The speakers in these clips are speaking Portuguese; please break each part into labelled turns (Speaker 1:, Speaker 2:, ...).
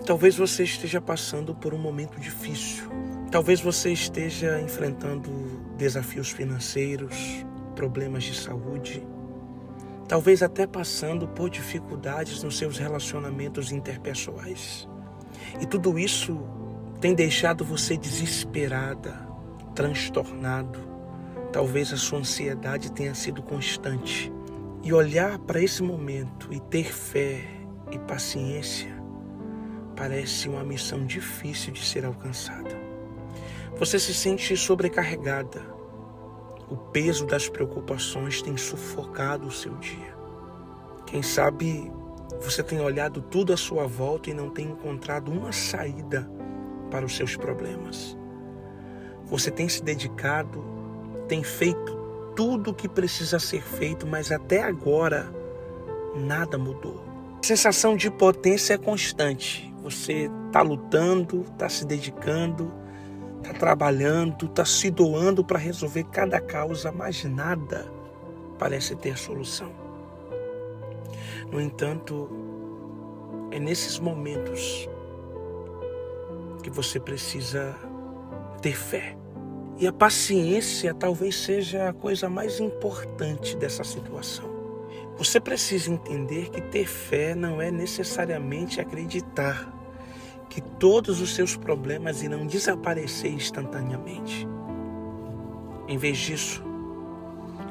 Speaker 1: Talvez você esteja passando por um momento difícil. Talvez você esteja enfrentando desafios financeiros, problemas de saúde. Talvez até passando por dificuldades nos seus relacionamentos interpessoais. E tudo isso tem deixado você desesperada, transtornado. Talvez a sua ansiedade tenha sido constante. E olhar para esse momento e ter fé e paciência parece uma missão difícil de ser alcançada. Você se sente sobrecarregada. O peso das preocupações tem sufocado o seu dia. Quem sabe você tem olhado tudo à sua volta e não tem encontrado uma saída para os seus problemas. Você tem se dedicado, tem feito tudo o que precisa ser feito, mas até agora nada mudou. A sensação de impotência é constante. Você está lutando, está se dedicando, está trabalhando, está se doando para resolver cada causa, mas nada parece ter solução. No entanto, é nesses momentos que você precisa ter fé. E a paciência talvez seja a coisa mais importante dessa situação. Você precisa entender que ter fé não é necessariamente acreditar que todos os seus problemas irão desaparecer instantaneamente. Em vez disso,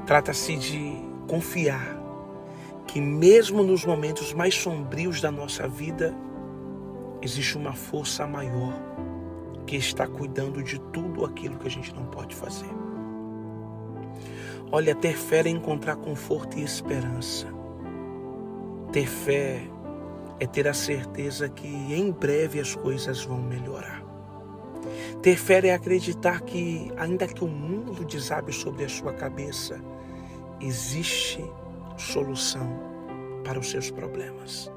Speaker 1: trata-se de confiar que mesmo nos momentos mais sombrios da nossa vida, existe uma força maior que está cuidando de tudo aquilo que a gente não pode fazer. Olha, ter fé é encontrar conforto e esperança. Ter fé é ter a certeza que em breve as coisas vão melhorar. Ter fé é acreditar que, ainda que o mundo desabe sobre a sua cabeça, existe solução para os seus problemas.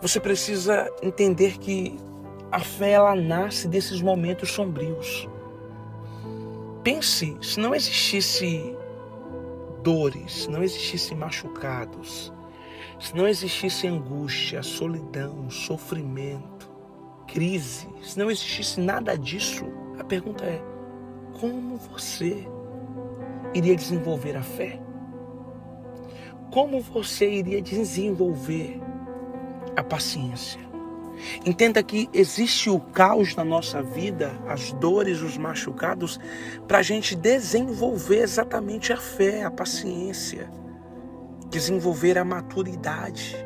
Speaker 1: Você precisa entender que a fé, ela nasce desses momentos sombrios. Pense, se não existisse dores, se não existisse machucados, se não existisse angústia, solidão, sofrimento, crise, se não existisse nada disso, a pergunta é: como você iria desenvolver a fé? Como você iria desenvolver a paciência? Entenda que existe o caos na nossa vida, as dores, os machucados, para a gente desenvolver exatamente a fé, a paciência, desenvolver a maturidade.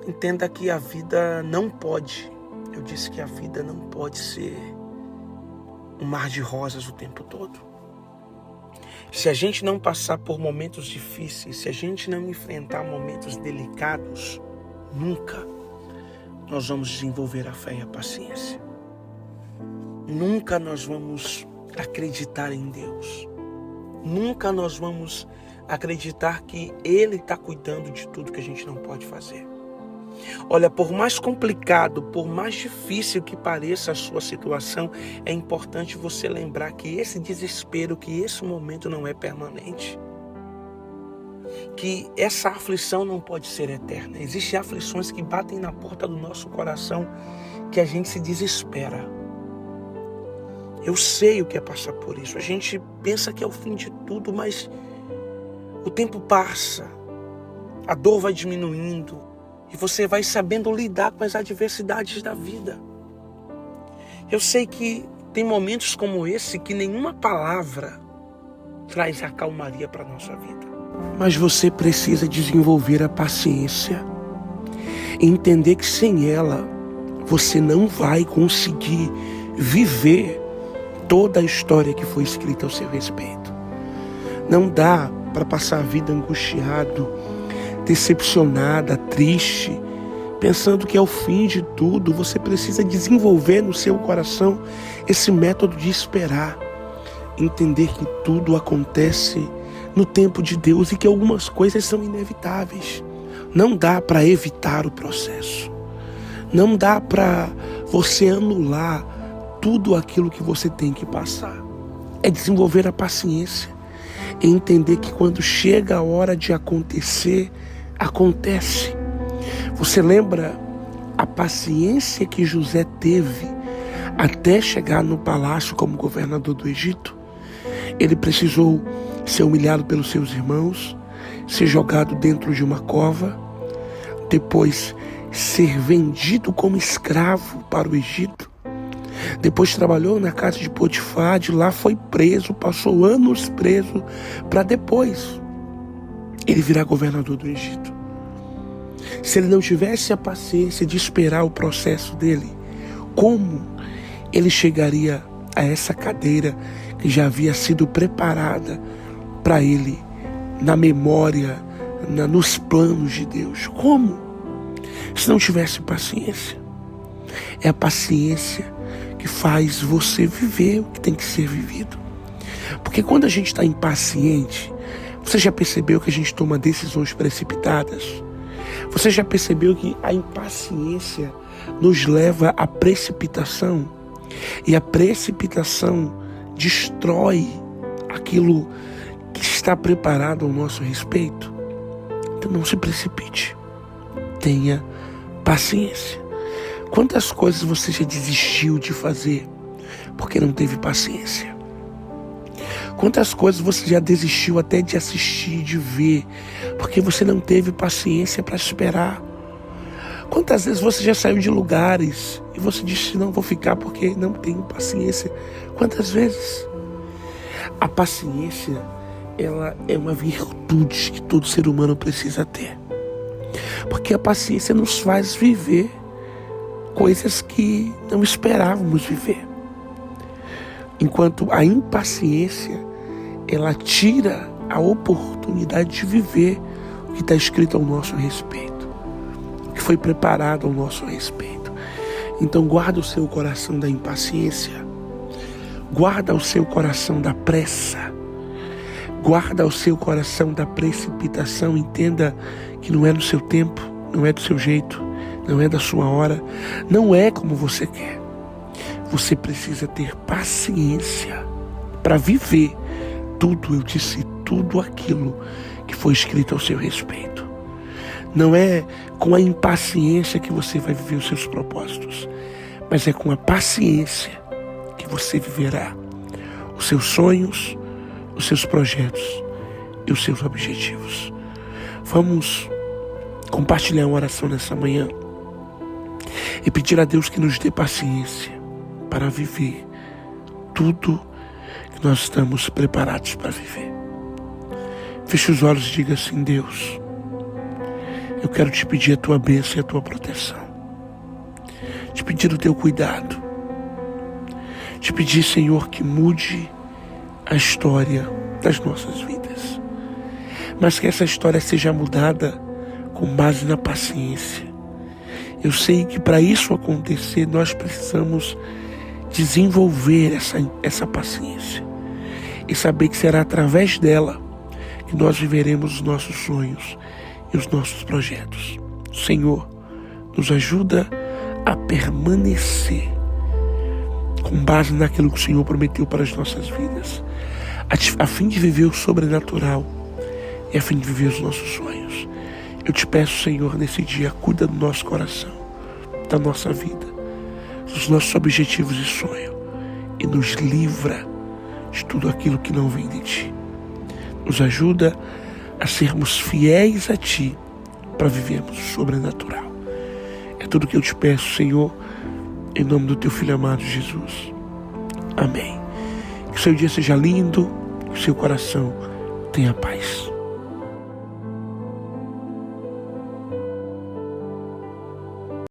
Speaker 1: Entenda que a vida não pode, eu disse que a vida não pode ser um mar de rosas o tempo todo. Se a gente não passar por momentos difíceis, se a gente não enfrentar momentos delicados, nunca nós vamos desenvolver a fé e a paciência. Nunca nós vamos acreditar em Deus. Nunca nós vamos acreditar que Ele está cuidando de tudo que a gente não pode fazer. Olha, por mais complicado, por mais difícil que pareça a sua situação, é importante você lembrar que esse desespero, que esse momento não é permanente. Que essa aflição não pode ser eterna. Existem aflições que batem na porta do nosso coração que a gente se desespera. Eu sei o que é passar por isso. A gente pensa que é o fim de tudo, mas o tempo passa, a dor vai diminuindo e você vai sabendo lidar com as adversidades da vida. Eu sei que tem momentos como esse que nenhuma palavra traz a calmaria para a nossa vida. Mas você precisa desenvolver a paciência e entender que sem ela você não vai conseguir viver toda a história que foi escrita ao seu respeito. Não dá para passar a vida angustiado, decepcionada, triste, pensando que é o fim de tudo. Você precisa desenvolver no seu coração esse método de esperar, entender que tudo acontece no tempo de Deus e que algumas coisas são inevitáveis. Não dá para evitar o processo. Não dá para você anular tudo aquilo que você tem que passar. É desenvolver a paciência e entender que quando chega a hora de acontecer, acontece. Você lembra a paciência que José teve até chegar no palácio como governador do Egito. Ele precisou ser humilhado pelos seus irmãos, ser jogado dentro de uma cova, depois ser vendido como escravo para o Egito. Depois trabalhou na casa de Potifar, de lá foi preso, passou anos preso, para depois ele virar governador do Egito. Se ele não tivesse a paciência de esperar o processo dele, como ele chegaria a essa cadeira que já havia sido preparada para ele na memória, nos planos de Deus? Como? Se não tivesse paciência. É a paciência que faz você viver o que tem que ser vivido. Porque quando a gente está impaciente, você já percebeu que a gente toma decisões precipitadas? Você já percebeu que a impaciência nos leva à precipitação? E a precipitação destrói aquilo que está preparado ao nosso respeito? Então não se precipite. Tenha paciência. Quantas coisas você já desistiu de fazer porque não teve paciência? Quantas coisas você já desistiu até de assistir, de ver, porque você não teve paciência para esperar? Quantas vezes você já saiu de lugares e você disse, não vou ficar porque não tenho paciência? Quantas vezes? A paciência, ela é uma virtude que todo ser humano precisa ter. Porque a paciência nos faz viver coisas que não esperávamos viver. Enquanto a impaciência, ela tira a oportunidade de viver o que está escrito ao nosso respeito, o que foi preparado ao nosso respeito. Então guarda o seu coração da impaciência, guarda o seu coração da pressa, guarda o seu coração da precipitação. Entenda que não é no seu tempo, não é do seu jeito, não é da sua hora, não é como você quer. Você precisa ter paciência para viver tudo, eu disse, tudo aquilo que foi escrito ao seu respeito. Não é com a impaciência que você vai viver os seus propósitos, mas é com a paciência que você viverá os seus sonhos, os seus projetos e os seus objetivos. Vamos compartilhar uma oração nessa manhã e pedir a Deus que nos dê paciência para viver tudo que nós estamos preparados para viver. Feche os olhos e diga assim: Deus, eu quero te pedir a tua bênção e a tua proteção, te pedir o teu cuidado, te pedir, Senhor, que mude a história das nossas vidas, mas que essa história seja mudada com base na paciência. Eu sei que para isso acontecer nós precisamos desenvolver essa paciência e saber que será através dela que nós viveremos os nossos sonhos e os nossos projetos. Senhor, nos ajuda a permanecer com base naquilo que o Senhor prometeu para as nossas vidas, a fim de viver o sobrenatural e a fim de viver os nossos sonhos. Eu te peço, Senhor, nesse dia, cuida do nosso coração, da nossa vida, dos nossos objetivos e sonhos, e nos livra de tudo aquilo que não vem de Ti. Nos ajuda a sermos fiéis a Ti para vivermos o sobrenatural. É tudo que eu te peço, Senhor, em nome do Teu Filho amado Jesus. Amém. Que o seu dia seja lindo, que o seu coração tenha paz.